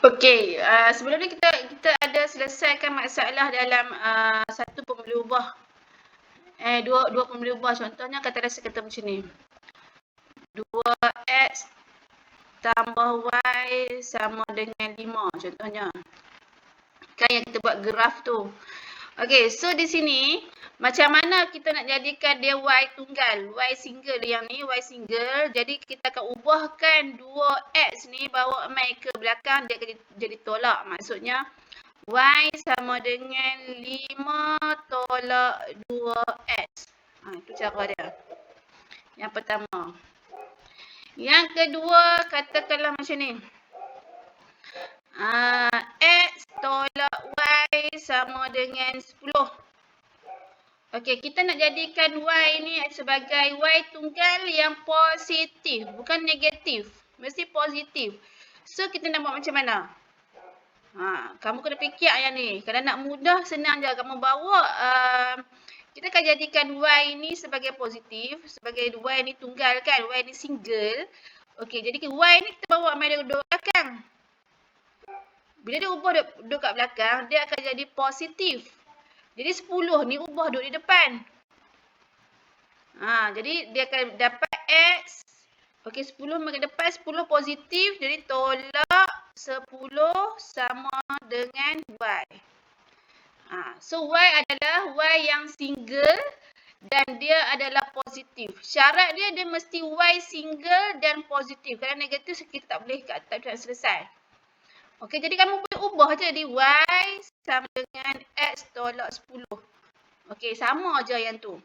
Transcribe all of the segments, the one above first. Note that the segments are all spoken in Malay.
Okey, sebelum ni kita ada selesaikan masalah dalam satu pembeli ubah. Dua pembeli ubah. Contohnya kata rasa kata macam ni. 2x tambah y sama dengan 5 contohnya. Kan yang kita buat graf tu. Okey, so di sini macam mana kita nak jadikan dia y tunggal, y single yang ni, y single. Jadi kita akan ubahkan 2x ni bawa mai ke belakang, dia akan jadi tolak. Maksudnya y sama dengan 5 tolak 2x. Itu cara dia. Yang pertama. Yang kedua, katakanlah macam ni. X tolak y sama dengan 10. Okey, kita nak jadikan y ni sebagai y tunggal yang positif, bukan negatif. Mesti positif. So, kita nak buat macam mana? Kamu kena fikir yang ni. Kalau nak mudah, senang je. Kamu bawa, kita akan jadikan y ni sebagai positif, sebagai y ni tunggal kan, y ni single. Okey, jadi y ni kita bawa main duduk belakang. Bila dia ubah duduk kat belakang, dia akan jadi positif. Jadi 10 ni ubah duduk di depan. Jadi dia akan dapat x. Okey, 10 makin depan, 10 positif. Jadi tolak 10 sama dengan y. So y adalah y yang single dan dia adalah positif. Syarat dia mesti y single dan positif. Kalau negatif kita tak boleh selesai. Okey, jadi kamu boleh ubah je jadi y sama dengan x tolak 10. Okey, sama je yang tu.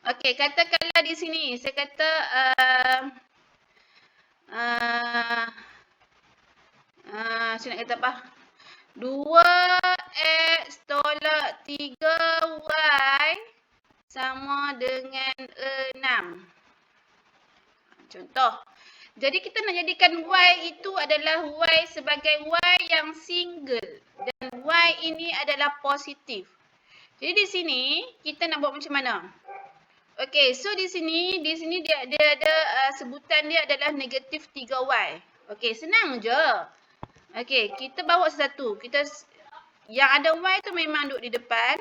Okey, katakanlah di sini saya kata saya nak kata apa? 2x tolak 3y sama dengan 6. Contoh. Jadi kita nak jadikan y itu adalah y sebagai y yang single. Dan y ini adalah positif. Jadi di sini kita nak buat macam mana? Okey, so di sini dia ada sebutan dia adalah negatif 3y. Okey, senang je. Okey, kita bawa satu. Yang ada y tu memang duduk di depan.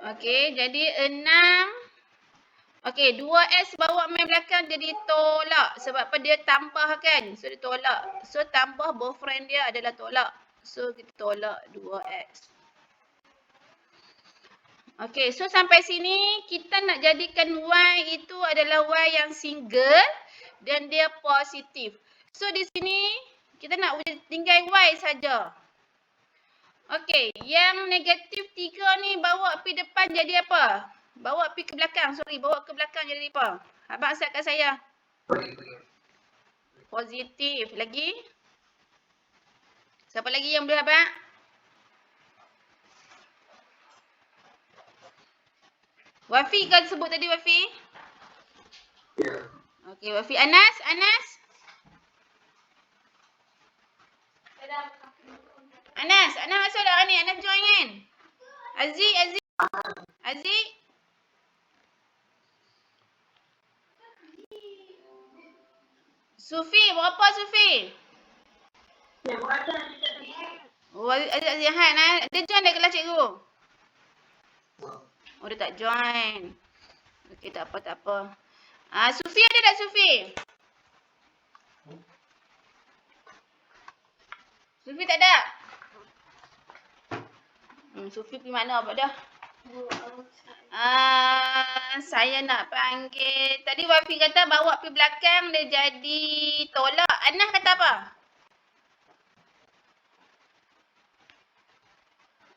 Okey, jadi 6. Okey, 2x bawa main belakang jadi tolak. Sebab apa? Dia tambah kan? So, dia tolak. So, tambah boyfriend dia adalah tolak. So, kita tolak 2x. Okey, so sampai sini kita nak jadikan y itu adalah y yang single dan dia positif. So, di sini kita nak tinggal y saja. Okey, yang negatif 3 ni bawa pergi depan jadi apa? Bawa pergi ke belakang. Bawa ke belakang jadi apa? Abang set kat saya. Positif. Lagi? Siapa lagi yang boleh abang? Wafi kan sebut tadi Wafi? Ya. Okey, Wafi. Anas? Anas masuk dah ni. Anas join kan? Aziz? Sufi, berapa Sufi? Aziz Zihan. Dia join dah kelas cikgu? Dia tak join. Okey, tak apa. Sufi ada tak Sufi? Sufi tak ada? Sufi pergi mana apa dah? Saya nak panggil. Tadi Wafi kata bawa pergi belakang dia jadi tolak. Anas kata apa?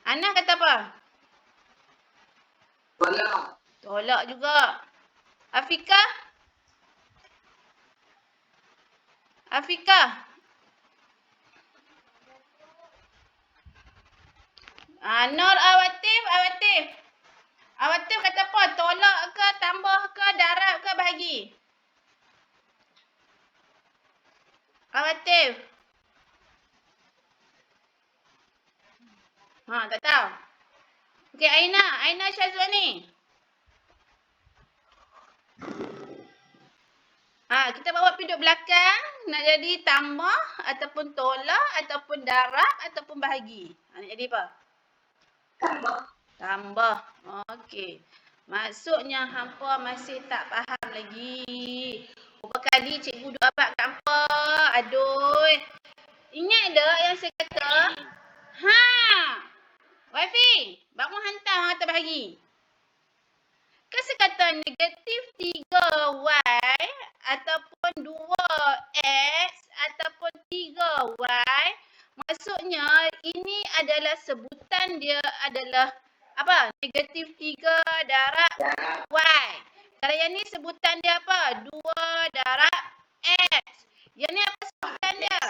Anas kata apa? Tolak juga. Afikah? Nur Awatif. Awatif kata apa? Tolak ke, tambah ke, darab ke, bahagi? Awatif. Tak tahu. Okey, Aina Syazwani. Kita bawa pergi duduk belakang. Nak jadi tambah ataupun tolak ataupun darab ataupun bahagi. Nak jadi apa? Tambah. Okey. Maksudnya hampa masih tak faham lagi. Berapa kali cikgu duk abad kat hampa. Aduh. Ingat tak yang saya kata? Wifi, bangun hantar bahagi. Kan saya kata negatif 3Y ataupun 2X ataupun 3Y. Maksudnya ini adalah sebutan dia adalah apa? Negatif 3 darab Y. Kalau yang ni sebutan dia apa? 2 darab X. Yang ni apa sebutan dia?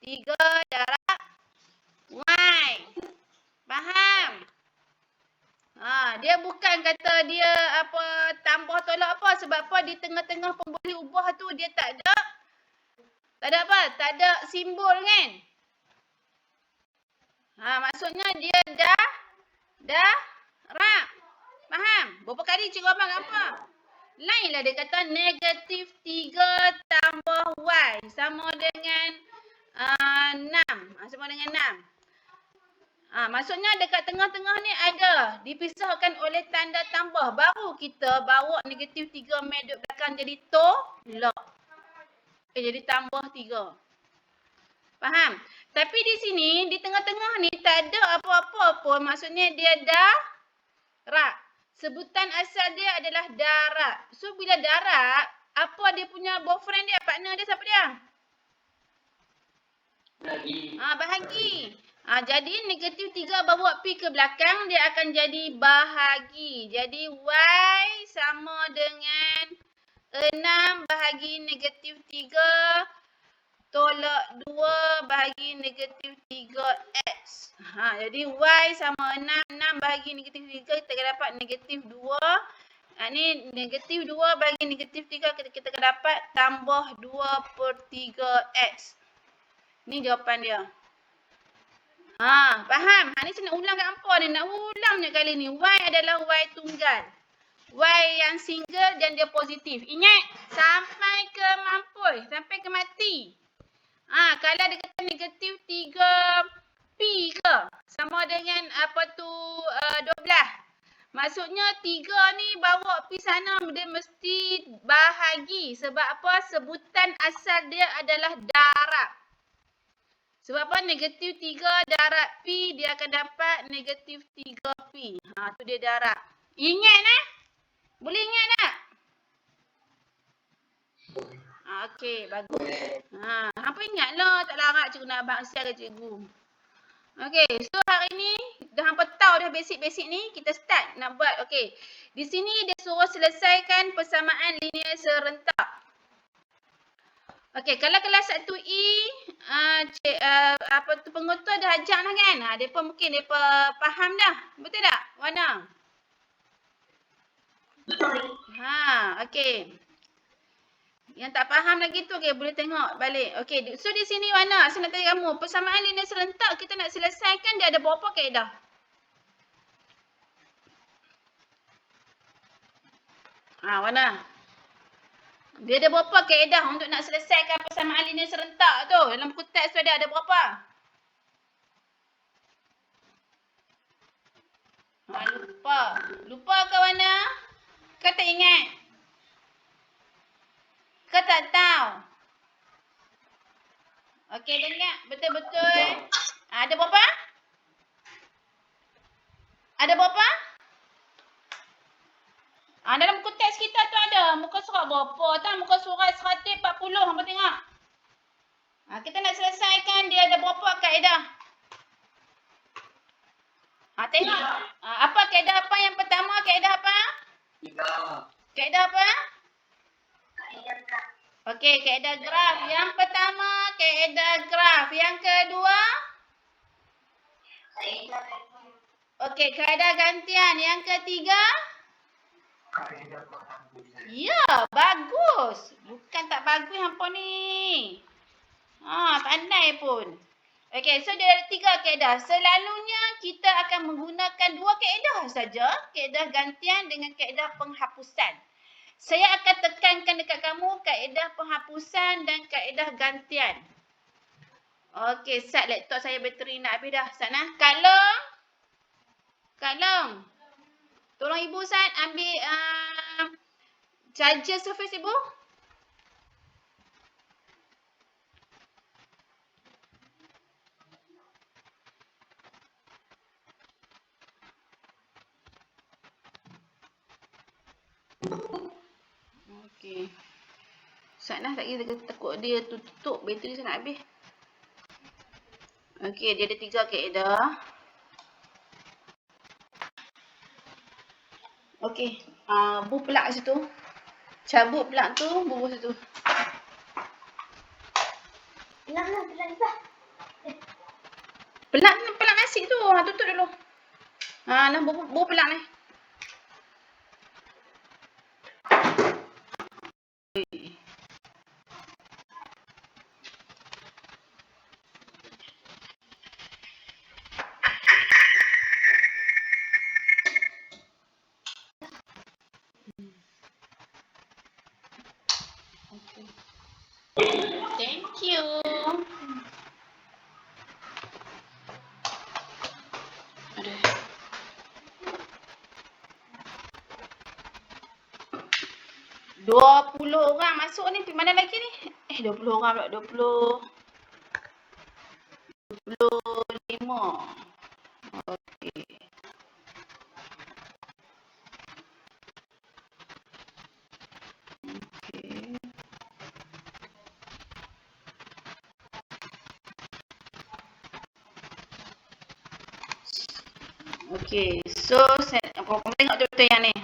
3 darab Y. Faham? Dia bukan kata dia apa tambah tolak apa. Sebab apa di tengah-tengah pemboleh ubah tu dia tak ada apa? Tak ada simbol kan? Maksudnya dia dah rap. Faham? Berapa kali cikgu abang apa? Lainlah dia kata negatif 3 tambah Y sama dengan 6. Sama dengan 6. Maksudnya dekat tengah-tengah ni ada dipisahkan oleh tanda tambah. Baru kita bawa negatif 3 mai duduk belakang jadi tolak. Jadi tambah 3. Faham? Tapi di sini, di tengah-tengah ni tak ada apa-apa pun. Maksudnya dia darab. Sebutan asal dia adalah darab. So bila darab, apa dia punya boyfriend dia, partner dia, siapa dia? Bahagi. Jadi negatif 3 bawa pi ke belakang, dia akan jadi bahagi. Jadi Y sama dengan 6 bahagi negatif 3 tolak 2 bahagi negatif 3X. Jadi Y sama 6. 6 bahagi negatif 3 kita akan dapat negatif 2. Ni negatif 2 bahagi negatif 3 kita akan dapat tambah 2/3X. Ni jawapan dia. Faham? Ni saya nak ulang kat hampa ni. Nak ulang je kali ni. Y adalah Y tunggal. Y yang single dan dia positif. Ingat, sampai ke mampus. Sampai ke mati. Kalau dia kata negatif 3P ke? Sama dengan apa tu 12. Maksudnya 3 ni bawa pi sana dia mesti bahagi. Sebab apa? Sebutan asal dia adalah darab. Sebab apa? Negatif 3 darab P, dia akan dapat negatif 3P. Tu dia darab. Ingat Boleh ingat tak? Okey, bagus. Hampa ingatlah. Tak larat cikgu nak abang sial ke cikgu. Okey, so hari ni dah hampa tahu dah basic-basic ni. Kita start nak buat. Okey, di sini dia suruh selesaikan persamaan linear serentak. Okey, kalau kelas 1E, pengutul dah ajar dah kan? Mereka mungkin faham dah. Betul tak, Wana? Betul. Okey. Yang tak faham lagi tu, okey, boleh tengok balik. Okey, so di sini Wana, saya nak tanya kamu, persamaan linear serentak kita nak selesaikan dia ada berapa kaedah? Wana. Dia ada berapa kaedah untuk nak selesaikan persamaan linear serentak tu? Dalam buku teks tu ada berapa? Lupa. Lupa ke Wana? Kau tak ingat? Kau tak tahu? Okey, dengar. Betul-betul. Ada berapa? Ada berapa? Dalam buku teks kita tu ada. Muka surat berapa? Muka surat 140. Hampa tengok. Kita nak selesaikan dia ada berapa kaedah? Tengok. Apa kaedah apa yang pertama? Kaedah apa? Kaedah apa? Okey, kaedah graf. Yang pertama, kaedah graf. Yang kedua? Okey, kaedah gantian. Yang ketiga? Ya, bagus. Bukan tak bagus hampa ni. Pandai pun. Okey, so dia ada 3 kaedah. Selalunya kita akan menggunakan 2 kaedah saja. Kaedah gantian dengan kaedah penghapusan. Saya akan tekankan dekat kamu kaedah penghapusan dan kaedah gantian. Okey, set laptop saya bateri nak habis dah. Sana. Kak Long. Tolong ibu Sat ambil charger Surface ibu. Okey. Sana tak kira takut dia tutup bateri saya nak habis. Okey, dia ada 3 kaedah. Okey, bu pelak situ. Cabut pelak tu, bubuh situ. Pelak ni bah. Pelak nasi tu, tutup dulu. Nah bu pelak ni. Thank you. Aduh. 20 orang masuk ni. Pergi mana lagi ni? 20 orang pula. 25. Okey. Okey. Okey. So, korang tengok betul-betul yang ni.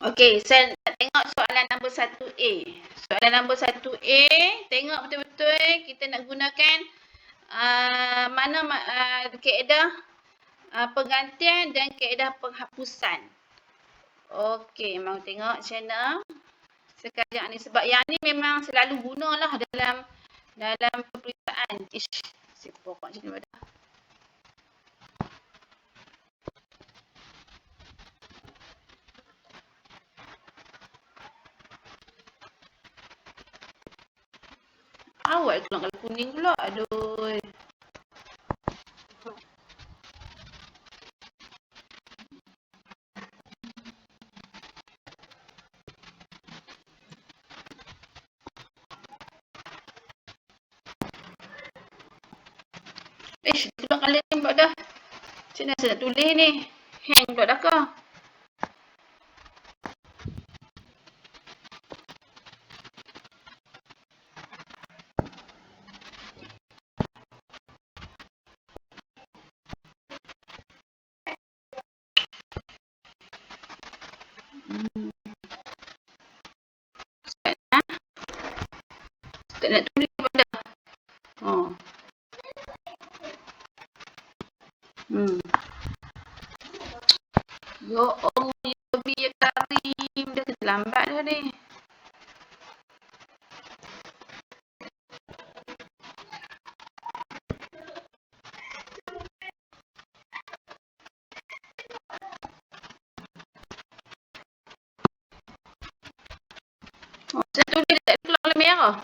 Okey, saya nak tengok soalan nombor 1A. Soalan nombor 1A, tengok betul-betul kita nak gunakan mana kaedah penggantian dan kaedah penghapusan. Okey, mau tengok channel sekejap ni sebab yang ni memang selalu gunalah dalam peperiksaan. Ish, si pokok macam ni pada. Awak keluar kalau kuning pula. Aduh. Ish, keluar colour ni pula dah. Macam mana saya nak tulis ni? Hang pula dah kah? Tak nak tulis pula dah. Oh. Ya Allah, ya Rabbi, ya Karim. Dah terlambat dah ni. Oh, saya tulis tak keluar warna merah.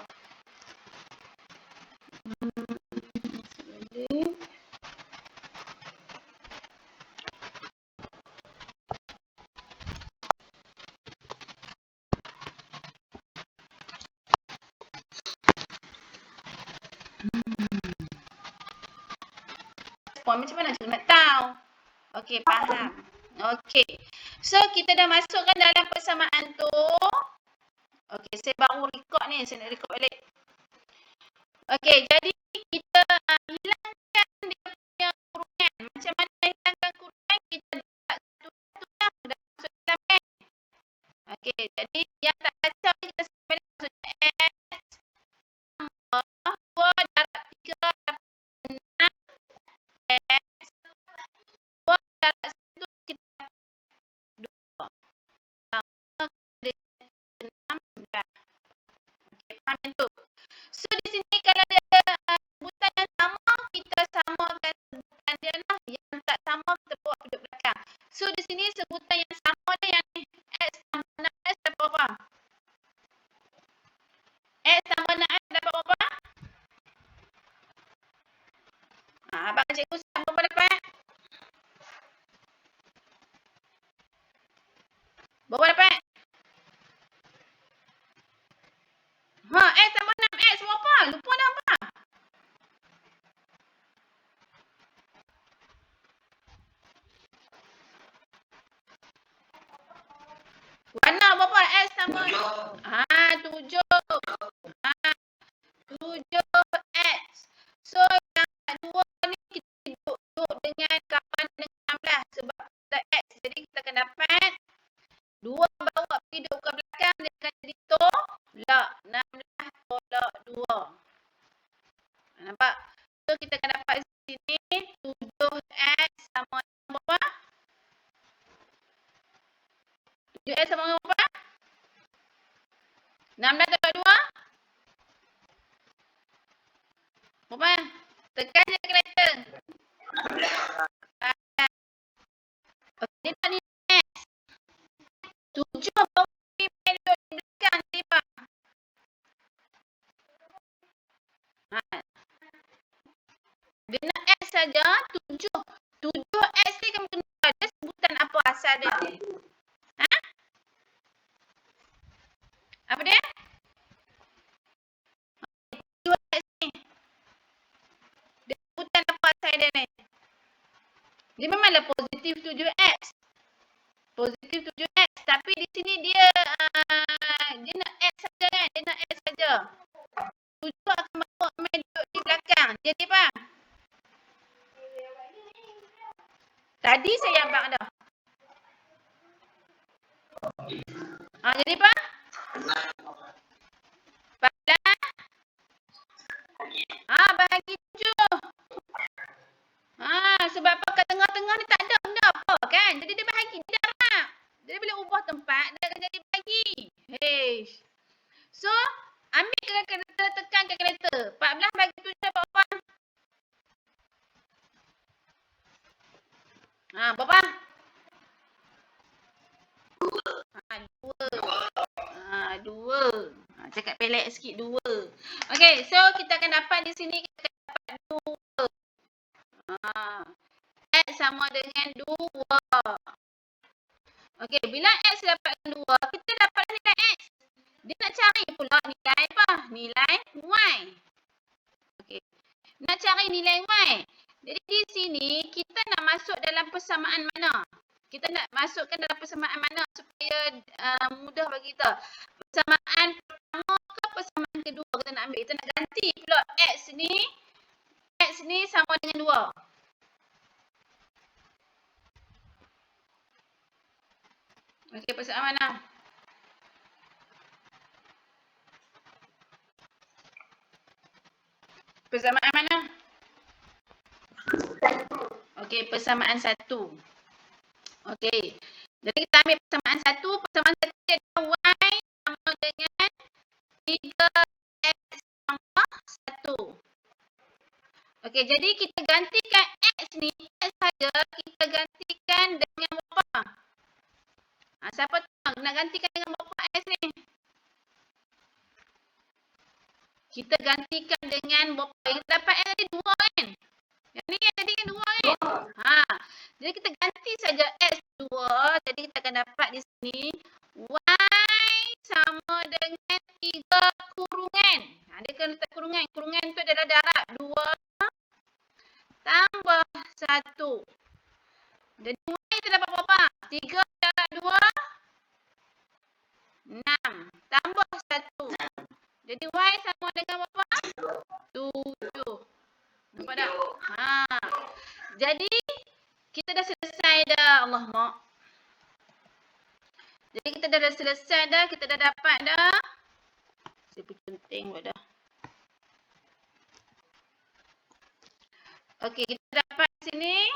Macam mana cikgu nak tahu? Okey, faham. Okey. So, kita dah masukkan dalam persamaan tu. Okey, saya baru record ni. Saya nak record balik. Okey, jadi kita hilangkan dia punya kurungan. Macam mana hilangkan kurungan? Kita letak satu dah masuk dalam N. Okey, jadi yang tak kacau kita sampai maksudnya S. 2 darab 3 dapat 6. S. 2 darab 1 kita dapat 2. Sama dengan 6 dah. Okey, faham tu? So, di sini kalau ada sebutan yang Abang cikgu sama berapa dapat? Berapa dapat? X tambah 6X berapa? Lupa dah apa? Warna berapa? X tambah 7. 7X. So, yang dua ni kita duduk dengan kawan dengan 16 sebab kita X. Jadi, kita akan dapat 2 bawa pergi duduk ke belakang. Dia akan jadi tolak. 16 tolak 2. Nampak? So, kita akan dapat di sini 7X sama dengan berapa? 7X sama dengan berapa? 16 tolak 2? Berapa? Tekan je kereta. Okey, dia nak ni X. 7 bawa pergi duduk di belakang. Jadi, apa? Dia nak X saja 7. 7X ni kamu kena ada sebutan apa asal dia. Apa dia? 7X ni. Dia sebutan apa asal dia ni? Dia memanglah positif 7X. Positif 7X. Tapi di sini dia nak X saja kan? Dia nak X saja. 7 akan bawa main duduk di belakang. Jadi apa? Tadi saya abang dah. Jadi apa? 14. Bahagi 7. Sebab apa kat tengah-tengah ni tak ada benda apa kan? Jadi dia bahagi, dia darab. Jadi bila ubah tempat, dia akan jadi bahagi. So, ambil kereta, tekan ke kereta. 14 bagi 7 dapat apa? Berapa? 2. Cakap pelek sikit 2. Okey, so kita akan dapat di sini, kita akan dapat 2. X sama dengan 2. Okey, bila X dapat 2, kita dapat nilai X. Dia nak cari pula nilai apa? Nilai Y. Okey. Nak cari nilai Y. Jadi di sini kita nak masuk dalam persamaan mana? Kita nak masukkan dalam persamaan mana supaya mudah bagi kita. Persamaan pertama ke persamaan kedua kita nak ambil. Kita nak ganti pula X ni. X ni sama dengan 2. Okey, persamaan mana? Persamaan mana? Okey, persamaan 1. Okey. Jadi kita ambil persamaan 1. Persamaan 1 adalah Y sama dengan 3X tambah 1. Okey, jadi kita gantikan X ni. X saja kita gantikan dengan berapa? Siapa tahu nak gantikan dengan berapa X ni? Kita gantikan dengan berapa? Yang kita dapat X tadi 2 kan? Yang ni yang tadi kan 2 kan? Jadi kita ganti saja X 2. Jadi kita akan dapat di sini Y sama dengan 3 kurungan. Dia kena letak kurungan. Kurungan tu adalah darab 2 tambah 1. Jadi Y kita dapat berapa? 3 darab 2, 6. Tambah 1. Jadi Y sama dengan berapa? 7. Nampak tak? Jadi kita dah selesai dah. Allah mak. Jadi kita dah selesai dah. Kita dah dapat dah. Saya penting buat dah. Okey, kita dapat sini.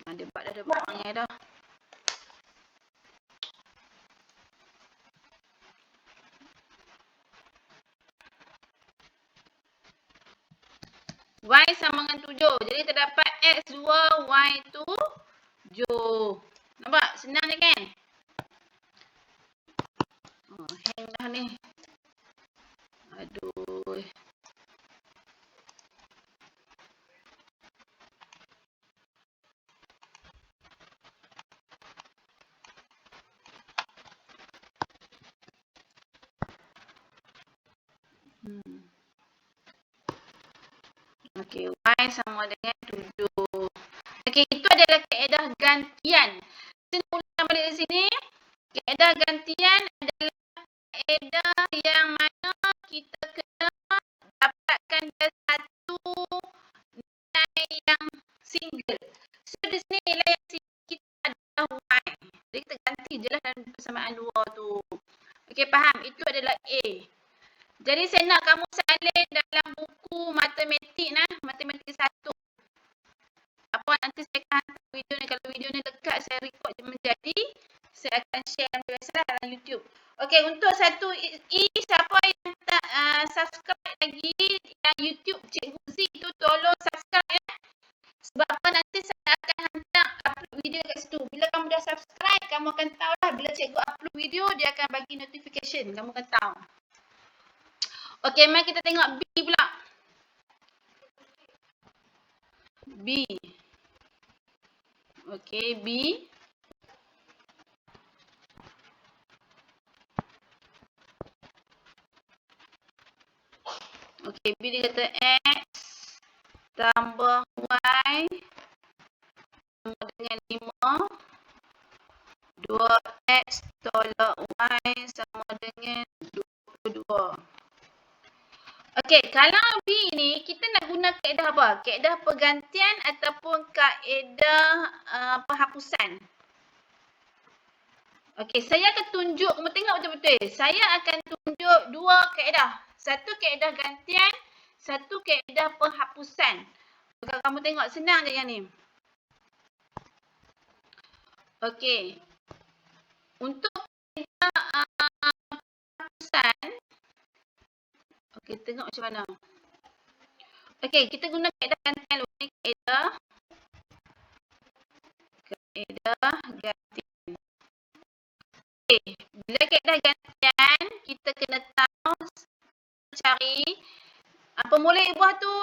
Dia buat dah ada barangnya dah. Y sama dengan 7. Jadi kita dapat X2, Y7. Nampak? Senang je kan? Hang dah ni. Aduh. Okey, Y sama dengan 7. Okey, itu adalah kaedah gantian. Kita ulang balik di sini. Kaedah gantian adalah kaedah yang mana kita kena dapatkan satu nilai yang single. So, di sini nilai yang single kita adalah Y. Jadi, kita ganti je lah dalam persamaan dua tu. Okey, faham? Itu adalah A. Jadi, saya nak kamu salin dalam buku matematik nah, matematik 1. Apa nanti saya akan hantar video ni. Kalau video ni dekat, saya record menjadi. Saya akan share biasalah dalam YouTube. Okey, untuk satu E, siapa yang tak subscribe lagi yang YouTube Cikgu Z tu, tolong subscribe ya. Sebab apa, nanti saya akan hantar upload video kat situ. Bila kamu dah subscribe, kamu akan tahu lah bila cikgu upload video, dia akan bagi notification. Kamu akan tahu. Okey, mari kita tengok B pula. B. Okey, B. Okey, B dia kata X tambah Y sama dengan 5. 2X tolak Y sama dengan 22. Okey, kalau B ni, kita nak guna kaedah apa? Kaedah pergantian ataupun kaedah penghapusan? Okey, saya akan tunjuk, kamu tengok betul-betul. Saya akan tunjuk dua kaedah. Satu kaedah gantian, satu kaedah penghapusan. Kalau kamu tengok, senang je yang ni. Okey. Untuk kaedah penghapusan, okey, tengok macam mana. Okey, kita guna kaedah gantian dulu ni. Kaedah gantian. Okey, bila kaedah gantian, kita kena tahu cari pemulih buah tu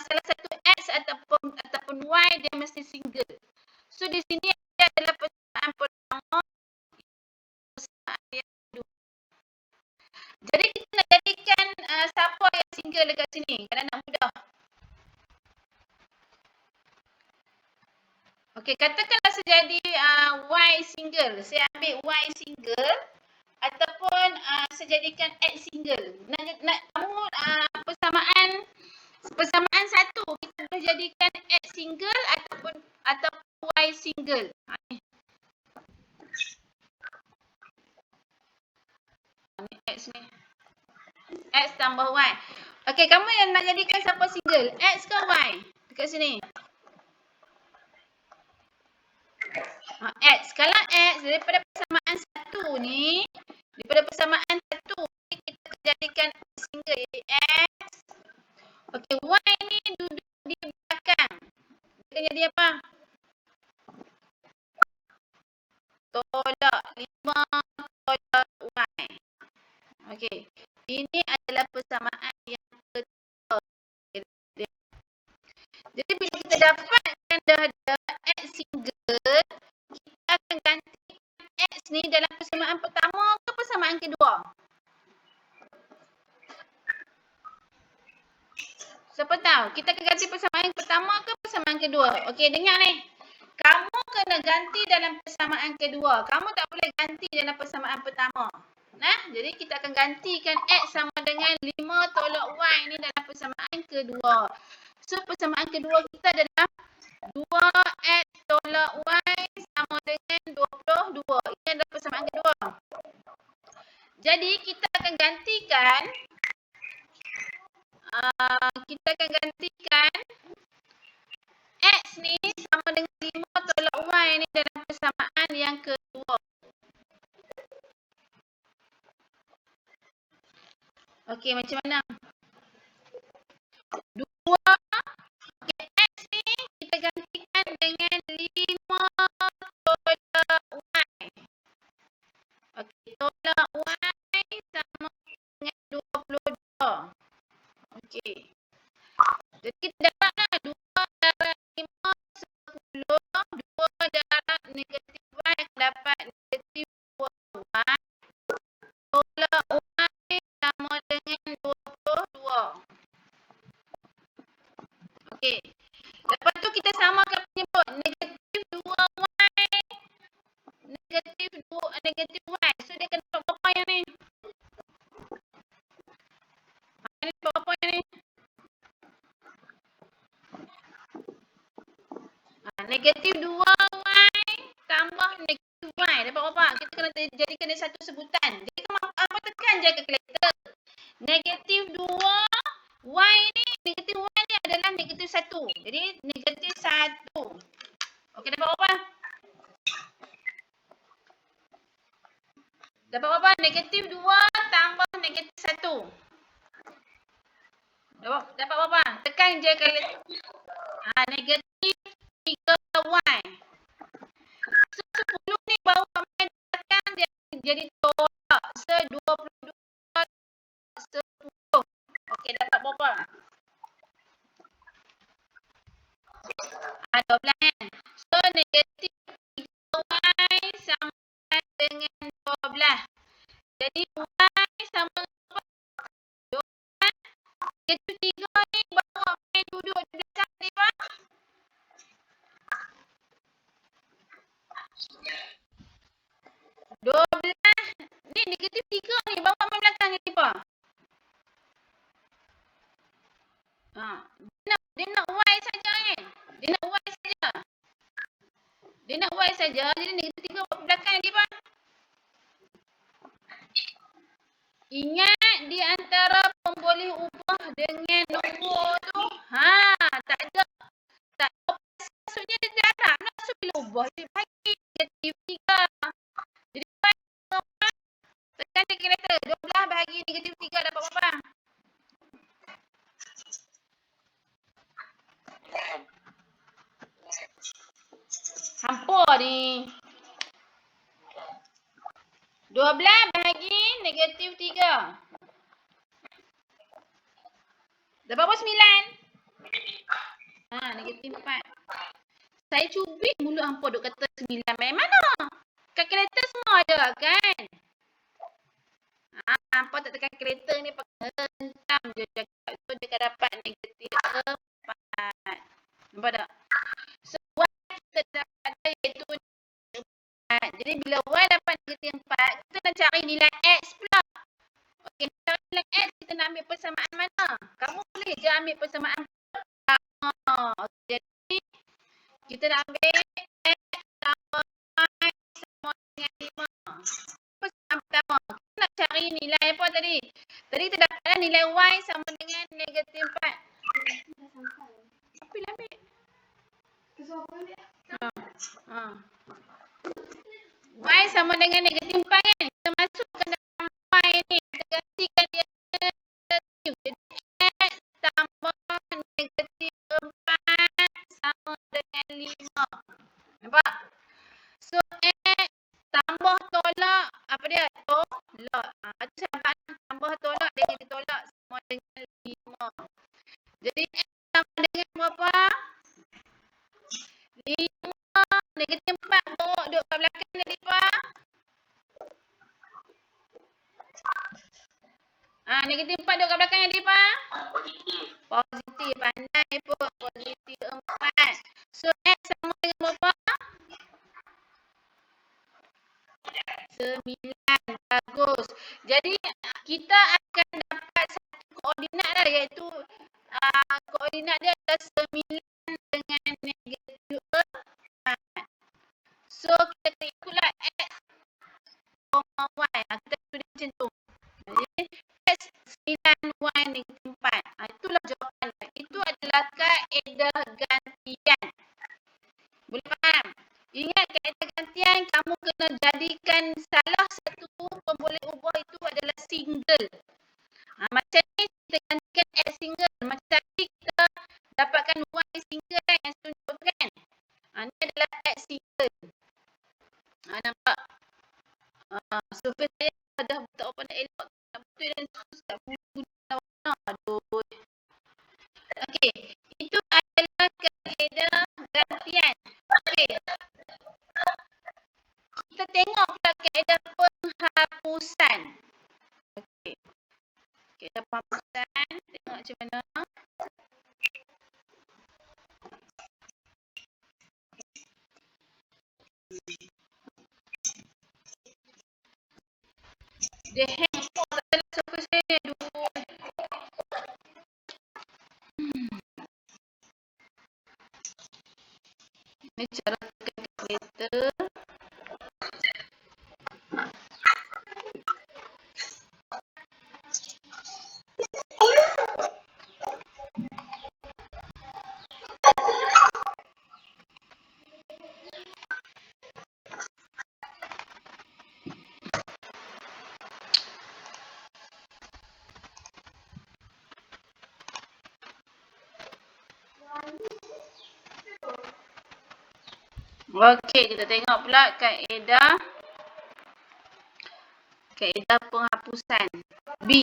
salah satu X ataupun Y dia mesti single. So di sini dia adalah persamaan pertama, persamaan yang kedua. Jadi kita nak jadikan siapa yang single dekat sini? Kalau nak mudah. Okey, katakanlah saya jadi Y single. Saya ambil Y single ataupun saya jadikan X single. Nak kamu persamaan satu, kita boleh jadikan X single ataupun Y single. Ni X ni. X tambah Y. Okey, kamu yang nak jadikan siapa single? X ke Y? Dekat sini. X. Kalau X daripada persamaan satu ni, daripada persamaan satu ni, kita jadikan single X. Okey, Y ni duduk di belakang. Dia akan jadi apa? Tolak 5 tolak Y. Okey. Ini adalah persamaan yang kedua. Jadi bila kita dapatkan dah ada X single, kita akan gantikan X ni dalam persamaan pertama ke persamaan kedua? Siapa tahu? Kita akan ganti persamaan pertama ke persamaan kedua? Okey, dengar ni. Kamu kena ganti dalam persamaan kedua. Kamu tak boleh ganti dalam persamaan pertama. Nah, jadi kita akan gantikan X sama dengan 5 tolak Y ni dalam persamaan kedua. So, persamaan kedua kita adalah 2X tolak Y sama dengan 22. Ini adalah persamaan kedua. Jadi, kita akan gantikan X ni sama dengan 5 tolak Y ni dalam persamaan yang kedua. Okey, macam mana? 2, okay, X ni kita gantikan dengan 5 tolak Y. Okey, tolak Y sama dengan 22. Okey. Jadi kita dapatlah 2 darab 5, 10. 2 darab negatif Y akan dapat negatif 2Y. Tolak Y sama dengan 22. kita samakan penyebut negatif 2y, negatif y. So dia kena dapat berapa yang ni? Ini dapat berapa yang ni? Negatif 2y tambah negatif y. Dapat berapa? Kita kena jadikan dia satu sebutan. Jadi apa tekan je kalkulator. Negatif 2 y ni, negatif y ni adalah negatif 1. Jadi negatif 1. Okey, dapat berapa? Dapat berapa? Negatif 2 tambah negatif 1. Dapat berapa? Tekan je kalkulator. Negatif 3y. So 10 ni baru kami tekan dia jadi tolak. So 22 10. Okey, dapat berapa? 12 kan? So negatif 3y sama dengan 12. Jadi y sama dengan 12. Negatif 3 ni baru kami duduk di belakang ni, Pak. 12 ni negatif 3 ni bawa main belakang ni, Pak. Dia nak y saja kan? Dia nak y saja. Dia nak y saja, jadi negatif 3 bawa belakang ni, Pak. Ingat di antara pemboleh ubah dengan nombor tu, tak ada maksudnya dia darab. Maksud bila ubah dia bagi negatif 3. Jadi tekan kalkulator. 12 bahagi negatif 3 dapat berapa? Hampur ni. 12 bahagi negatif 3. Dapat berapa? 9. Negatif 4. Saya cubit mulut hampa duk kata 9. Main mana? Kalkulator semua ada kan? Hampa tak tekan kalkulator ni pakai hentam je cakap. So dia akan dapat negatif 4. Nampak tak? So y kita dapat iaitu 4. Jadi bila y dapat negatif 4, kita nak cari nilai x pula. Okey, cari nilai x, kita nak ambil persamaan mana? Kamu boleh je ambil persamaan pertama. Jadi kita nak ambil x tambah y sama dengan 5. Persamaan pertama. Kita nak cari nilai apa tadi? Tadi kita dapatlah nilai y sama dengan negatif 4. Ambil. Y sama dengan negatif 4 kan? Kita masukkan dalam y ni. Kita gantikan dia negatif. Jadi x tambah negatif 4 sama dengan 5. Nampak? So x tambah tolak. Apa dia? Tolak. Itu sahabat tambah tolak. Dia jadi tolak sama dengan 5. Jadi x sama dengan berapa? 5. Negatif 4 bawa duduk kat belakang tadi, Pak. Negatif 4 duduk kat belakang tadi, Pak. Positif. Pandai pun. Positif 4. So x sama dengan berapa? 9. Bagus. Jadi kita akan dapat satu koordinat lah, iaitu koordinat dia adalah 9 dengan negatif 4. So kita kena ikutlah x, y. Kita tulis macam tu. Jadi x 9y negatif 4. Itulah jawapannya. Itu adalah kaedah gantian. Boleh faham? Ingat kaedah gantian, kamu kena jadikan salah satu pemboleh ubah itu adalah single. Macam ni kita gantikan x single. Macam tadi kita dapatkan y single kan, yang saya tunjuk kan. Ni adalah x single. Nampak? Surface saya dah tak apa nak elok. Nak betul dan susah. Guna warna. Aduh. Okey. Itu adalah kaedah gantian. Okey. Kita tengok pula kaedah penghapusan. Okey. Kaedah penghapusan. Tengok macam mana. Dia hang pun tak salah sofa saya. Aduh. Ni cara tekan kalkulator. Okey, kita tengok pula kaedah penghapusan. B.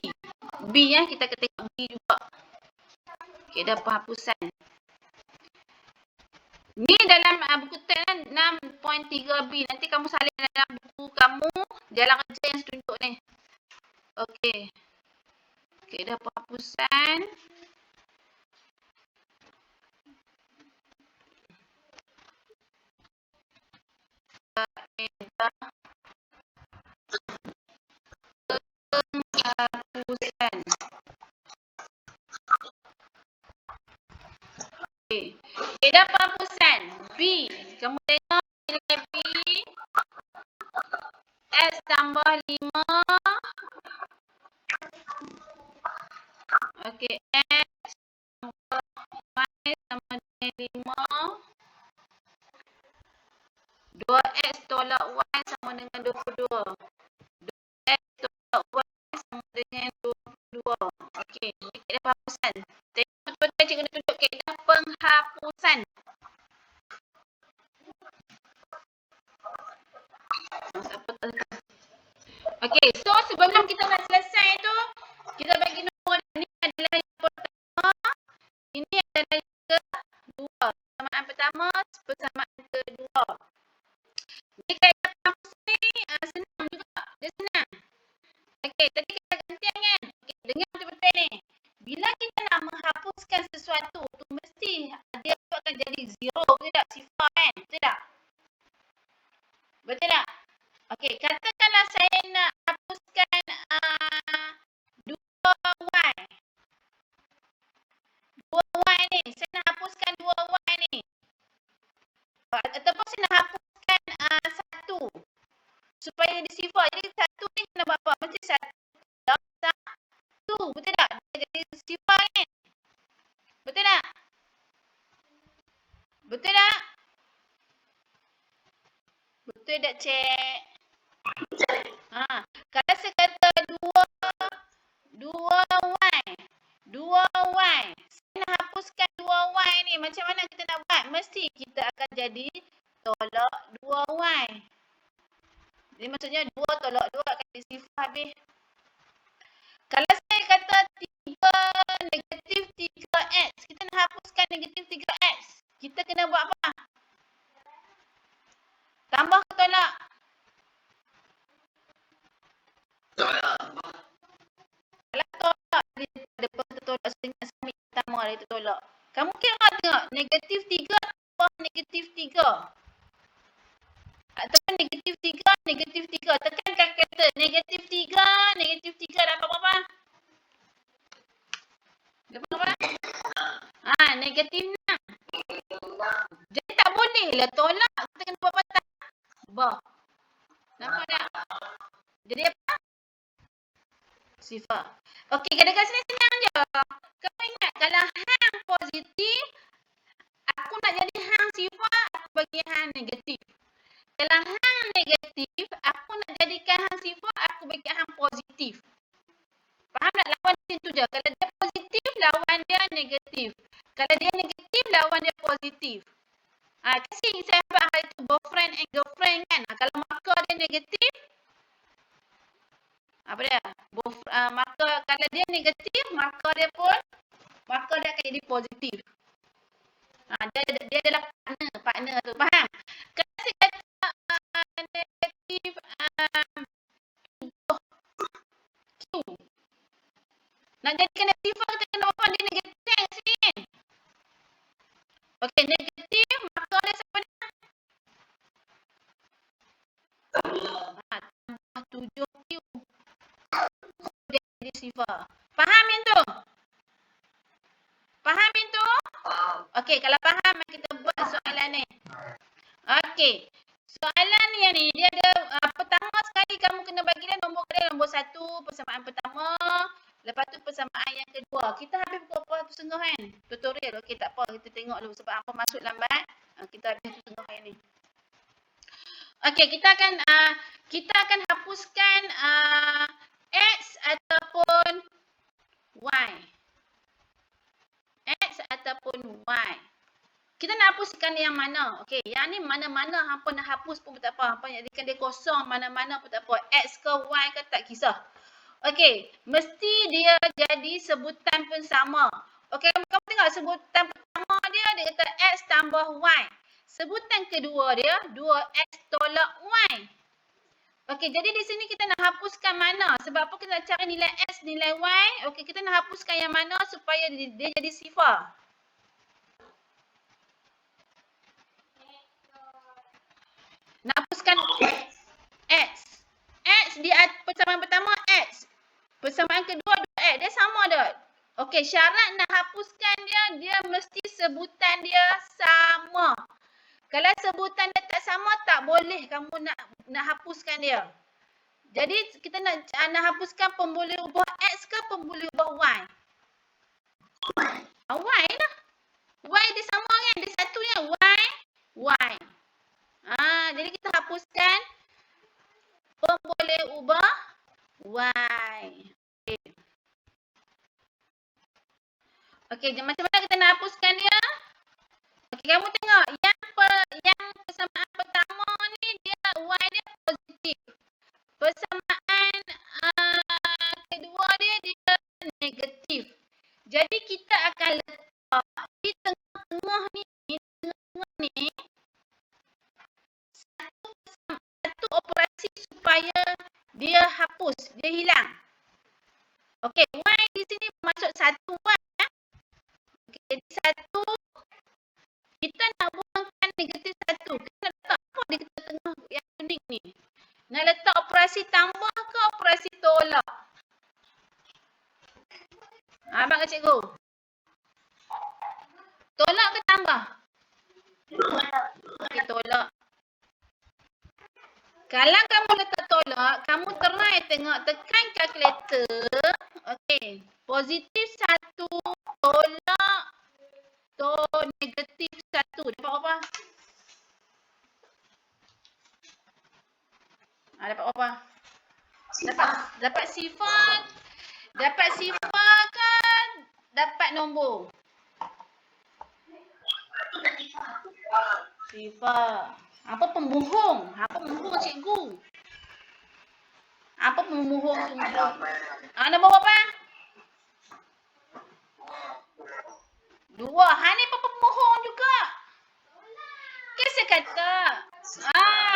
B kita akan tengok B juga. Kaedah penghapusan. Ni dalam buku teks 6.3B. Nanti kamu salin dalam buku kamu jalan kerja yang saya tunjuk ni. Okey. Kaedah penghapusan. Kaedah penghapusan. Okey. Kaedah penghapusan. B. Kamu tengok nilai B. X tambah 5. Okey. X tambah Y sama dengan 5. 2X tolak Y sama dengan 22. 2X tolak Y sama dengan 22. Okey. Ini kaedah penghapusan. Tengok betul-betul cikgu nak tunjuk kaedah penghapusan. Okey, so sebelum kita nak selesai tu, kita bagi nombor ni adalah yang pertama, ini adalah yang kedua. Persamaan pertama, persamaan kedua. Jadi kaedah penghapusan ni senang juga. Dia senang. Okey, tadi kita gantian kan? Okey, dengar betul-betul ni. Bila kita nak menghapuskan sesuatu tu mesti dia tu akan jadi zero, betul tak? Sifar kan? Betul tak? Betul tak? Okey, katakanlah saya nak hapuskan 2Y. 2Y ni. Saya nak hapuskan 2Y ni. Ataupun saya nak hapuskan 1. Supaya dia sifar. Jadi 1 ni kena buat apa? Mesti 1. Betul tak? Dia jadi sifar kan? Betul tak? Betul tak? Betul tak, cik? Kalau saya kata 2Y. 2Y. Saya nak hapuskan 2Y ni. Macam mana kita nak buat? Mesti kita akan jadi tolak 2Y. Jadi maksudnya 2 tolak 2 akan jadi sifar habis. Kalau saya kata 3 negatif 3X. Kita nak hapuskan negatif 3X. Kita kena buat apa? Tambah ke tolak? Kalau tolak, daripada tolak setengah sambil pertama dari tolak. Kamu kira tengok, negatif 3 tambah negatif 3. Ataupun negatif 3, negatif 3. Tekan kalkulator. Negatif 3, negatif 3 dapat berapa? Dapat berapa? Negatif 6. Jadi tak boleh lah tolak. Kita kena buat patah. Bah. Nampak tak? Jadi apa? Sifar. Okey, kadang-kadang senang je. Kamu ingat, kalau hang positif, aku nak jadi hang sifar, aku bagi hang negatif. Kalau hang negatif, aku nak jadikan hang sifar, aku bagi hang positif. Faham tak? Lawan macam tu je. Kalau dia positif, lawan dia negatif. Kalau dia negatif, lawan dia positif. Kasih saya buat hal itu boyfriend and girlfriend kan. Kalau markah dia negatif, apa dia? Markah kalau dia negatif, markah dia akan jadi positif. Dia adalah partner tu. Faham? Kalau saya kata negatif Q. Nak jadikan dia sifar, kita kena apa? Dia negatif kan sini kan? Okey, negatif, markah dia siapa dia? sifar. Faham yang tu? Faham yang tu? Okey, kalau faham kita buat soalan ni. Okey. Soalan ni dia ada pertama sekali kamu kena bagi dia nombor dia nombor 1 persamaan pertama. Lepas tu persamaan yang kedua. Kita habis pukul 1:30 kan? Tutorial. Okey, tak apa. Kita tengok dulu sebab apa masuk lambat. Kita habis 1:30 hari ni. Okey, kita akan hapuskan X ataupun Y. X ataupun Y. Kita nak hapuskan yang mana? Okey, yang ni mana-mana hampa nak hapus pun tak apa. Hampa jadikan dia kosong mana-mana pun tak apa. X ke Y ke tak kisah. Okey, mesti dia jadi sebutan pun sama. Okey, kamu tengok sebutan pertama dia kata X tambah Y. Sebutan kedua dia 2X tolak Y. Okey, jadi di sini kita nak hapuskan mana? Sebab apa kita nak cari nilai X, nilai Y? Okey, kita nak hapuskan yang mana supaya dia jadi sifar? Nak hapuskan X. X di persamaan pertama X. Persamaan kedua 2X. Dia sama dah. Okey, syarat nak hapuskan dia mesti sebutan dia sama. Kalau sebutan dia tak sama, tak boleh kamu nak hapuskan dia. Jadi kita nak hapuskan pemboleh ubah X ke pemboleh ubah Y? Y lah. Y dia sama kan? Dia satunya Y. Jadi kita hapuskan pemboleh ubah Y. Okey, macam mana kita nak hapuskan dia? Okey, kamu tengok yang persamaan pertama ni dia Y dia positif. Persamaan kedua dia negatif. Jadi kita akan letak di tengah-tengah ni satu operasi supaya dia hapus, dia hilang. Okey, Y di sini masuk 1 Y. Okey, jadi 1 kita nak buangkan negatif 1. Kita nak letak apa di tengah yang kuning ni? Nak letak operasi tambah ke operasi tolak? Abang ke cikgu? Tolak ke tambah? Okey, tolak. Kalau kamu letak tolak, kamu try tengok, tekan kalkulator. Okey, positif 1 tolak negatif 1. Dapat apa? Dapat apa? Dapat sifar. Dapat sifar kan? Dapat nombor. Sifar. Apa pembohong? Apa pembohong cikgu? Apa pembohong cikgu? Nombor berapa? 2. Ni pembohong juga. Kan saya kata.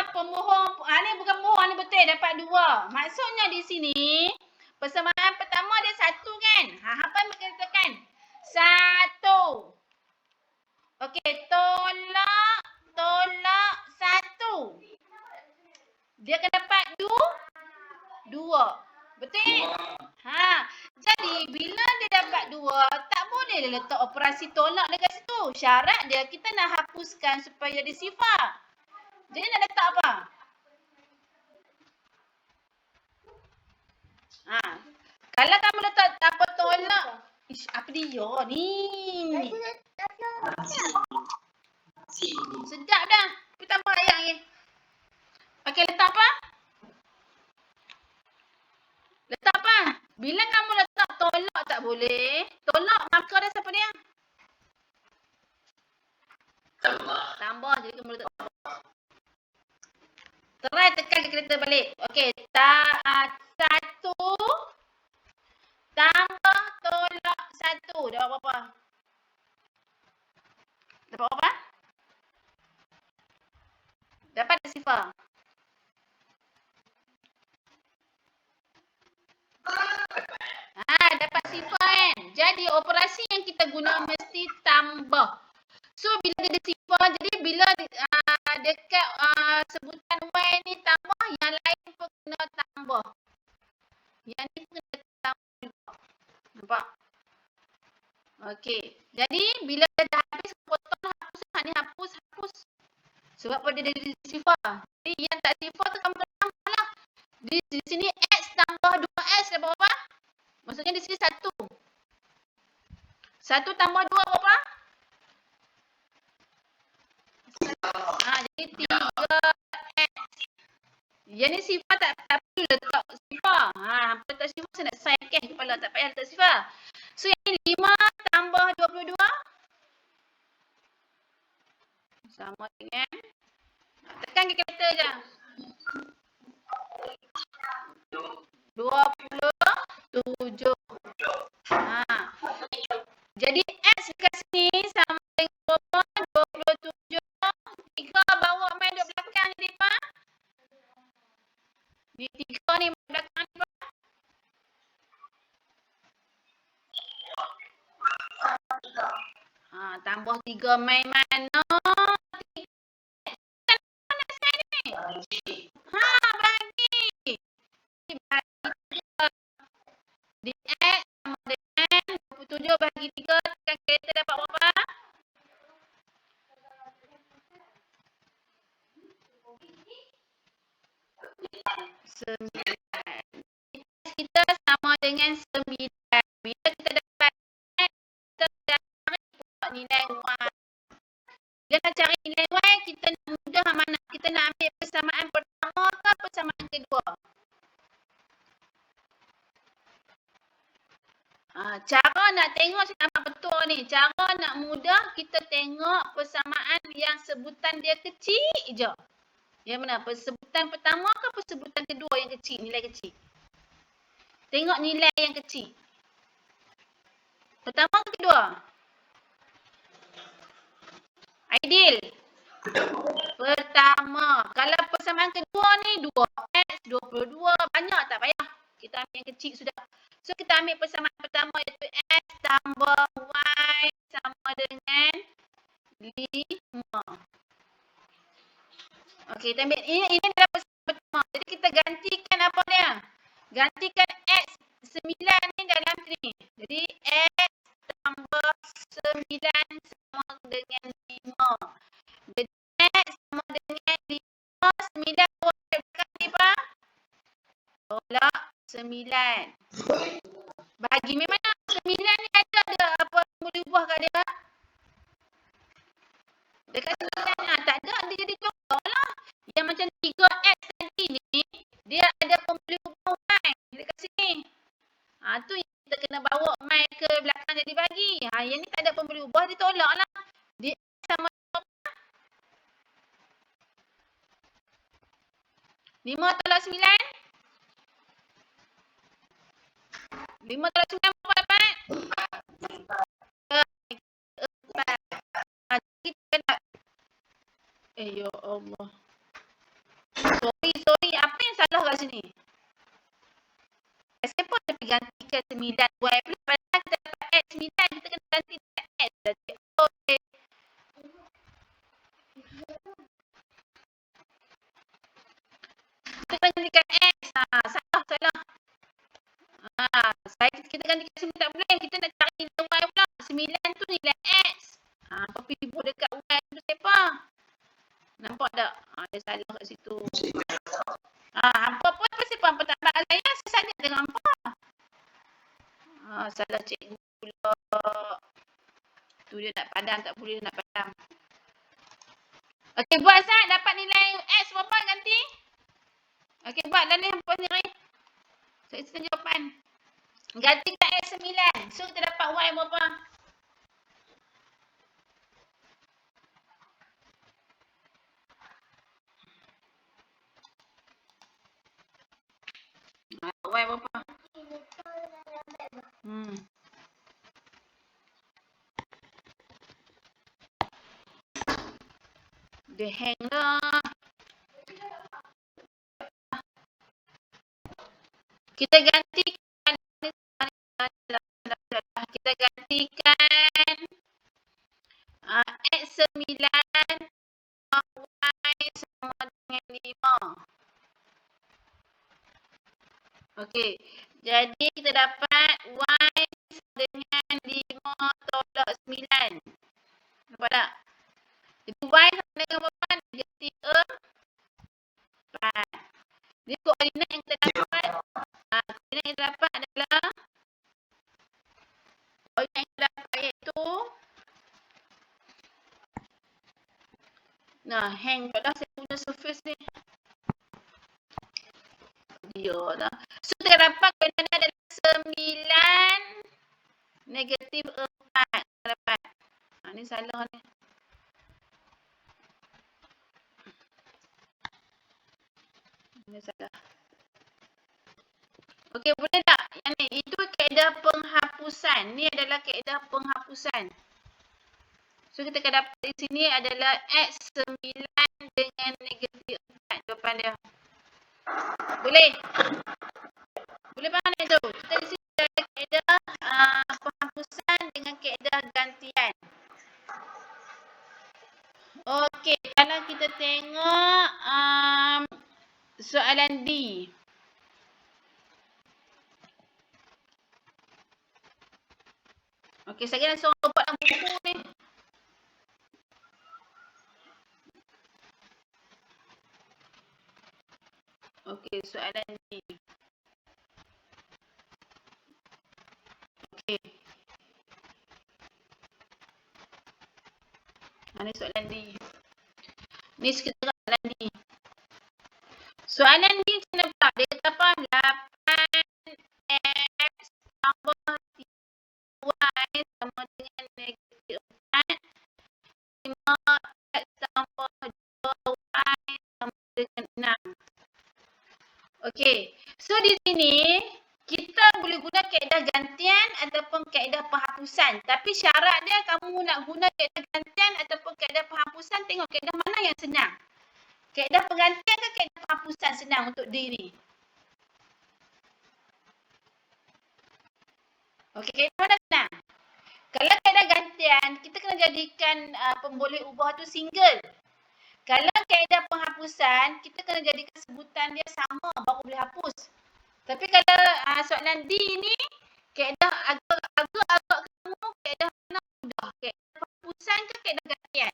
Pembohong. Ni bukan pembohong, ni betul. Dapat 2. Maksudnya di sini, persamaan pertama dia 1 kan? Apa yang kita tekan? 1. Okey, tolak 1. Dia akan dapat 2. Betul? Jadi bila dia dapat 2, tak boleh dia letak operasi tolak dekat situ. Syarat dia kita nak hapuskan supaya dia sifar. Jadi nak letak apa? Kalau kamu letak apa tolak, apa dia ni? Sedap dah. Tapi tambah ayam ni. Okey, letak apa? Letak apa? Bila kamu letak tolak tak boleh. Tolak markah dia siapa dia? Tambah. Jadi kamu letak tambah. Try tekan kalkulator balik. Okey. 1 tambah tolak 1. Dapat berapa? Dapat apa? Dapat sifar. Dapat sifar kan? Jadi operasi yang kita guna mesti tambah. So bila dia sifar, jadi bila dekat sebutan Y ni tambah, yang lain pun kena tambah. Yang ni pun kena tambah juga. Okey. Jadi bila dah habis potong hapus, ni hapus. Sebab pada dia sifar. Jadi yang tak sifar tu kamu kena tambah lah. Di sini X tambah 2X dapat berapa? Maksudnya di sini 1. 1 tambah 2 berapa? Jadi 3X. Yang ni sifar tak perlu letak sifar. Hampa letak sifar saya nak sign cash kepala. Tak payah letak sifar. So yang ni 5 tambah 22. Sama dengan. Tekan kalkulator je. 27. Jadi X dekat sini sama dengan berapa? 27. 3 bawa main duduk belakang jadi apa? Ni 3 ni belakang ni apa? Tambah 3 main mana? Kan mana saya ni? Bagi. Di X sama dengan 27 bagi 3 tekan kereta dapat berapa? 9. Kita sama dengan 9. Bila kita dapat X, kita dah cari buat nilai Y. Bila nak cari nilai Y, kita nak mudah mana? Kita nak ambil persamaan pertama ke persamaan kedua? Cara nak tengok saya nampak betul ni. Cara nak mudah kita tengok persamaan yang sebutan dia kecil je. Yang mana? Persebutan pertama ke persebutan kedua yang kecil, nilai kecil? Tengok nilai yang kecil. Pertama ke kedua? Aidil. Pertama. Kalau persamaan kedua ni 2X, 22. Banyak tak payah. Kita ambil yang kecil sudah. So kita ambil persamaan pertama iaitu X tambah Y sama dengan 5. Okey, kita ambil ini adalah persamaan pertama. Jadi kita gantikan apa dia? Gantikan X 9 ni dalam sini. Jadi X tambah 9 sama dengan 5. Jadi X sama dengan 5. 9 buat belakang ni apa? Tolak 9. Bagi memang 9 ni ada apa boleh ubah kat dia? Dekat 9 tak ada, dia jadi tolak lah. Yang macam 3X tadi ni, dia ada pembeli ubah Y dekat sini. Tu yang kita kena bawa mai ke belakang jadi bagi. Yang ni tak ada pembeli ubah, dia tolak lah. Dia sama apa? 5 tolak 9? 5 tolak 9 berapa dapat? 4. Kita nak. Ya Allah. Sorry. Apa yang salah kat sini? Saya pun ada gantikan 9Y pula. Padahal kita dapat X 9. Kita kena ganti X. Jadi, okay. Kita kena gantikan X. Salah. Kita gantikan 9 tak boleh. Kita nak cari nilai Y pula. 9 tu nilai X. Tapi ibu dekat Y tu siapa? Nampak tak? Dia salah kat situ. Hampa pun apa tak nampak saya saja dengan hampa. Salah cikgu pula. Tu dia nak padam, tak boleh nak padam. Okey, buat Zat. Dapat nilai X berapa ganti? Okey, buat dah ni hampa sendiri. Saya so, jawapan. Gantikan X 9. So, kita dapat Y berapa? Y berapa? Dia hang lah. Kita gantikan X 9 Y sama dengan 5. Okey. Jadi kita dapat Y sama dengan 5 tolak 9. Nampak tak? Jadi Y sama dengan berapa? Negatif 4. Jadi koordinat yang kita dapat, koordinat yang kita dapat adalah koordinat yang kita dapat iaitu hang pula dah saya guna surface ni. Dia dah. So kita dapat koordinat adalah 9 negatif 4. Kita dapat. Ni salah ni. Ini salah. Okey, boleh tak? Yang ni, itu kaedah penghapusan. Ni adalah kaedah penghapusan. So, kita akan dapat di sini adalah X9 dengan negatif 4 jawapan dia. Boleh? Boleh faham tak tu? Kita di sini ada kaedah penghapusan dengan kaedah gantian. Okey, kalau kita tengok soalan D. Okey, saya langsung buat dalam buku ni. Okey, soalan D. Okey. Ni soalan D. Ni sekitar soalan D. Soalan D macam mana pula? Dia kata apa? 8X tambah 3Y sama dengan negatif 4. 5X tambah 2Y sama dengan 6. Okey. So, di sini, kita boleh guna kaedah gantian ataupun kaedah penghapusan. Tapi syarat dia kamu nak guna kaedah gantian ataupun kaedah penghapusan, tengok kaedah mana yang senang. Kaedah penggantian ke kaedah penghapusan senang untuk diri? Okey, kaedah mana senang? Kalau kaedah gantian, kita kena jadikan pemboleh ubah tu single. Kalau kaedah penghapusan, kita kena jadikan sebutan dia sama baru boleh hapus. Tapi kalau soalan D ni, kaedah agak kamu, kaedah mana mudah? Kaedah penghapusan ke kaedah gantian?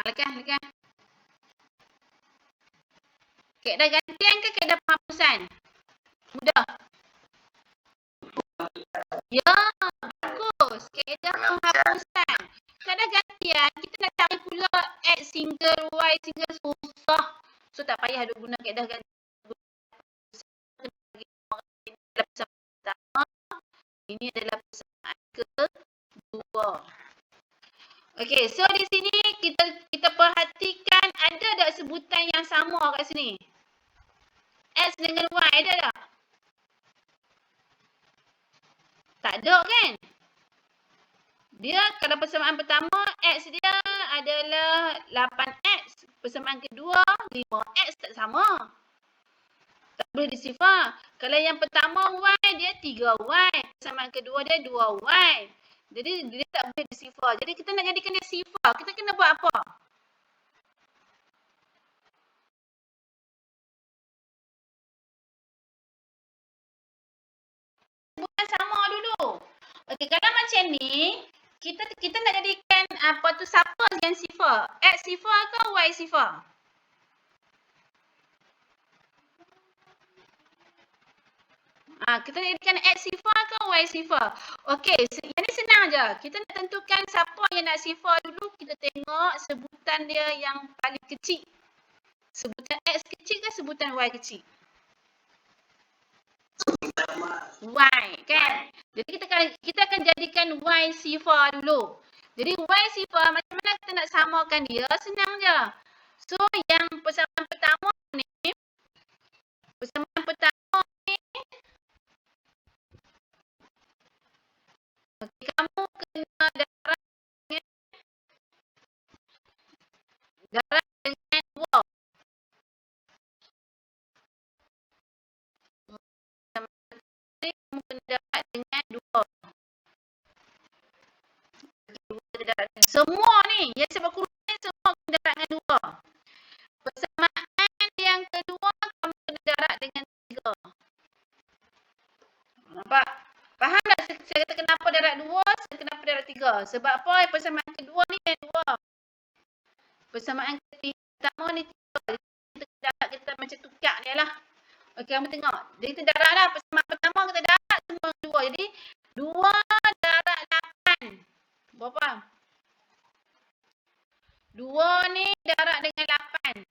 Lekas. Kaedah gantian ke kaedah penghapusan? Mudah. Ya, bagus. Kaedah penghapusan. Kaedah gantian, kita nak cari pula X single, Y single, susah. So, tak payah duk guna kaedah gantian. Ini adalah persamaan kedua. Okey, so di sini kita perhatikan ada tak sebutan yang sama kat sini? X dengan Y ada tak? Tak ada kan? Dia kalau persamaan pertama X dia adalah 8X. Persamaan kedua 5X tak sama. Tak boleh disifar. Kalau yang pertama Y dia 3Y. Persamaan kedua dia 2Y. Jadi dia tak boleh disifar. Jadi kita nak jadikan dia sifar. Kita kena buat apa? Bukan sama dulu. Okey, kalau macam ni, kita nak jadikan apa tu siapa yang sifar? X sifar ke Y sifar? Kita nak jadikan X sifar ke Y sifar? Okey, yang ni senang je. Kita nak tentukan siapa yang nak sifar dulu. Kita tengok sebutan dia yang paling kecil. Sebutan X kecil ke sebutan Y kecil? Y kan? Jadi kita akan jadikan Y sifar dulu. Jadi Y sifar macam mana kita nak samakan dia? Senang je. So yang persamaan pertama ni, okay, kamu kena darab dengan 2. Kamu kena darab dengan 2. Semua ni, yang sebab kurus ni semua kena darab dengan 2. Persamaan yang kedua, kamu kena darab dengan 3. Saya kata kenapa darab 2, kenapa darab 3. Sebab apa? Persamaan kedua ni yang 2. Persamaan pertama ni 3. Jadi kita darab, kita macam tukar dia lah. Okey, kamu tengok. Jadi kita darab lah. Persamaan pertama kita darab semua 2. Jadi 2 darab 8. Berapa? 2 ni darab dengan 8.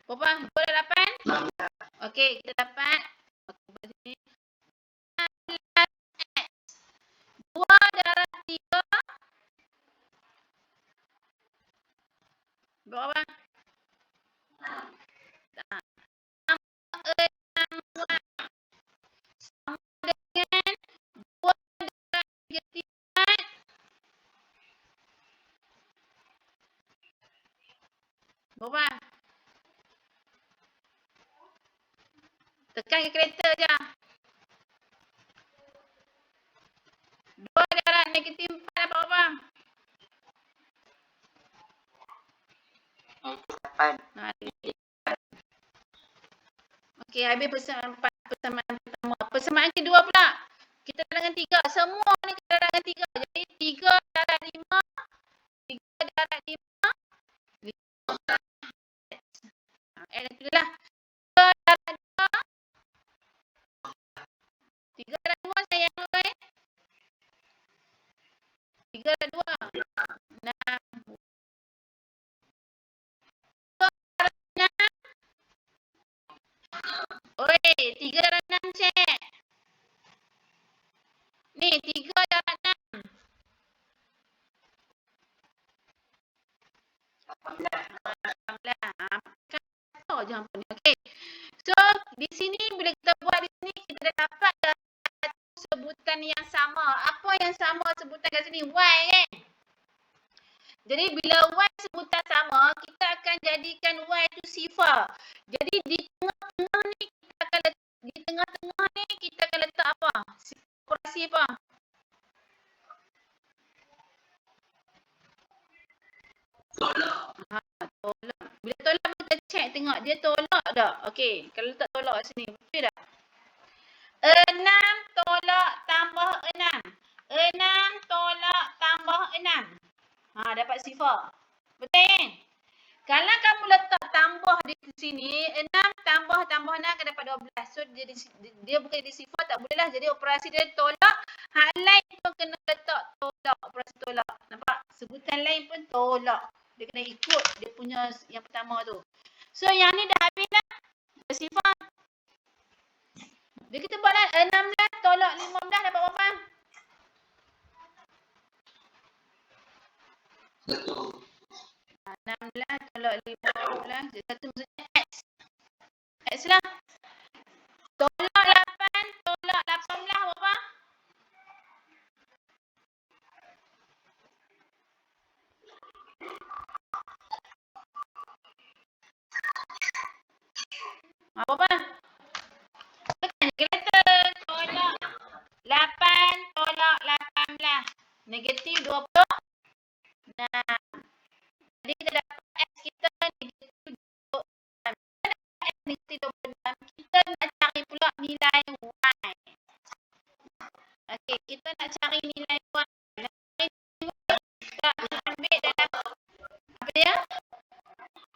Berapa? 2 darab 8? Okey, kita dapat. Okey, 2 darab 3. Berapa? Sama dengan 2 darab 3. Berapa? Tekan kalkulator je. 2 darab negatif 4 dapat berapa? 8. Okey, habis persamaan pertama. Persamaan kedua pula. Kita darab dengan 3. Semua ni kita darab dengan 3. Jadi 3 darab 5. 3 darab 5. 5 darab 8. Itu lah. 3 darab 2. 3 darab 2 sayang oi. 3 darab 2. 6. 2 darab 6. Oi, 3 darab 6 cek. Ni 3 darab 6. 18. Oh, jangan pun. Okey. So, di sini bila kita buat di sini kita dah dapat satu sebutan yang sama. Apa yang sama sebutan kat sini? Y kan? Jadi bila Y sebutan sama, kita akan jadikan Y itu sifar. Jadi di tengah-tengah ni kita akan letak apa? Operasi apa? Tolak. Tolak. Bila tolak kita check tengok dia tolak tak? Okey, kalau letak tolak kat sini, betul tak? 6 tolak tambah 6. 6 tolak tambah 6. Dapat sifar. Betul kan? Kalau kamu letak tambah di sini, 6 tambah 6 akan dapat 12. So dia bukan jadi sifar, tak boleh lah. Jadi operasi dia tolak. Hal lain pun kena letak tolak. Operasi tolak. Nampak? Sebutan lain pun tolak. Dia kena ikut dia punya yang pertama tu. So yang ni dah habis lah. Bersifar. Jadi kita buatlah 16 tolak 15 dapat berapa? 16 tolak 15. Satu maksudnya X. X lah. Tolak 8 tolak 18 berapa? Berapa? Tekan kalkulator. Tolak 8 tolak 18. Negatif 20. Nah. Jadi kita dapat X kita negatif 26. X negatif 26. Kita nak cari pula nilai Y. Okey, kita nak cari nilai Y. Kita ambil dalam apa dia?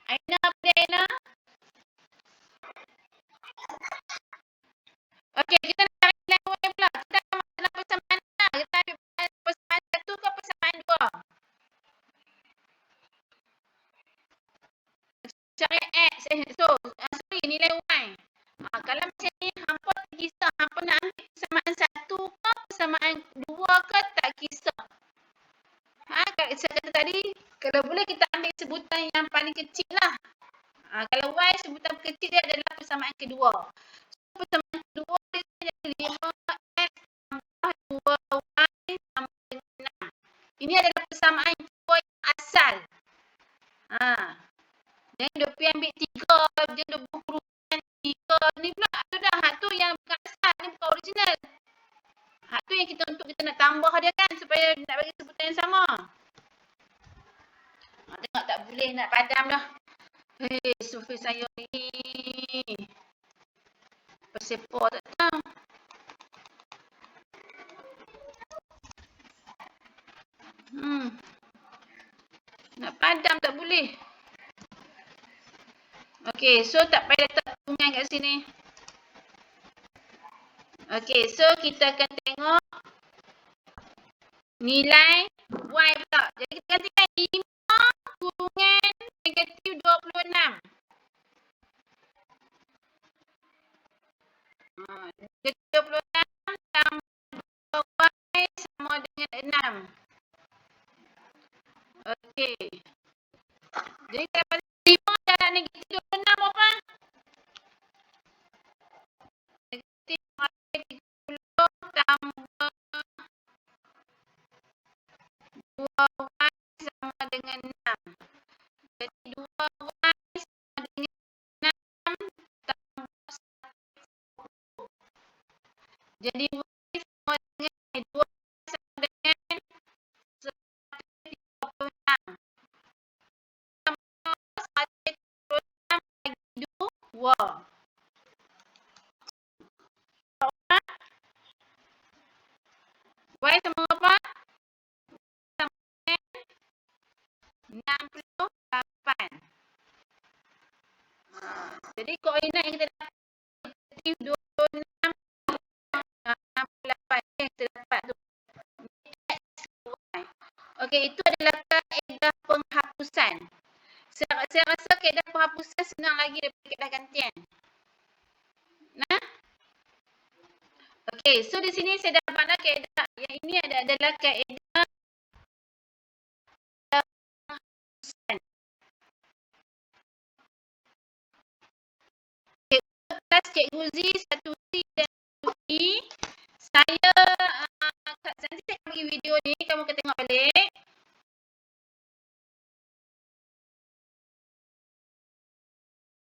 Aina apa dia Aina? Okey, kita nak cari nilai Y pula. Kita akan masuk dalam persamaan lah. Kita ambil persamaan 1 ke persamaan 2? Cari X. So, sorry, nilai Y. Kalau macam ni, hampa tak kisah. Hampa nak ambil persamaan 1 ke persamaan 2 ke tak kisah. Saya kata tadi, kalau boleh kita ambil sebutan yang paling kecil lah. Kalau Y sebutan kecil dia adalah persamaan kedua. So, persamaan kedua dia jadi 5X tambah 2Y tambah dengan 6. Ini adalah persamaan kedua yang asal. Jangan dia pergi ambil 3, dia buat urutan 3. Ni pula tu dah. Hak tu yang bukan asal, ni bukan original. Hak tu yang kita untuk kita nak tambah dia kan supaya nak bagi sebutan yang sama. Tengok tak boleh nak padam dah. Hei, survey saya ni. Persepor tak tahu. padam tak boleh. Okey, so tak payah letak hubungan kat sini. Okey, so kita akan tengok nilai Y pula. Jadi kita gantikan 5 kurungan negatif 26. Negatif 26 tambah Y sama dengan 6. Okey. Jadi kita dapat 5 darab negatif 26 apa? Negatif 30 tambah 2Y sama dengan 6. Jadi 2Y sama dengan 6 tambah 1. Jadi Y sama dengan 2 sama dengan 136. Tambah 136 bagi 2. Y sama apa? Sama dengan 68. Jadi koordinat yang kita dapat negatif 26 68 yang kita dapat tu. Okey, itu adalah kaedah penghapusan. Saya rasa kaedah penghapusan senang lagi daripada kaedah gantian. Nah. Okey, so di sini saya dapat kaedah yang ini adalah kaedah penghapusan. Kelas Cikgu Z, 1C dan 2E. Saya nanti saya akan bagi video ni, kamu akan tengok balik.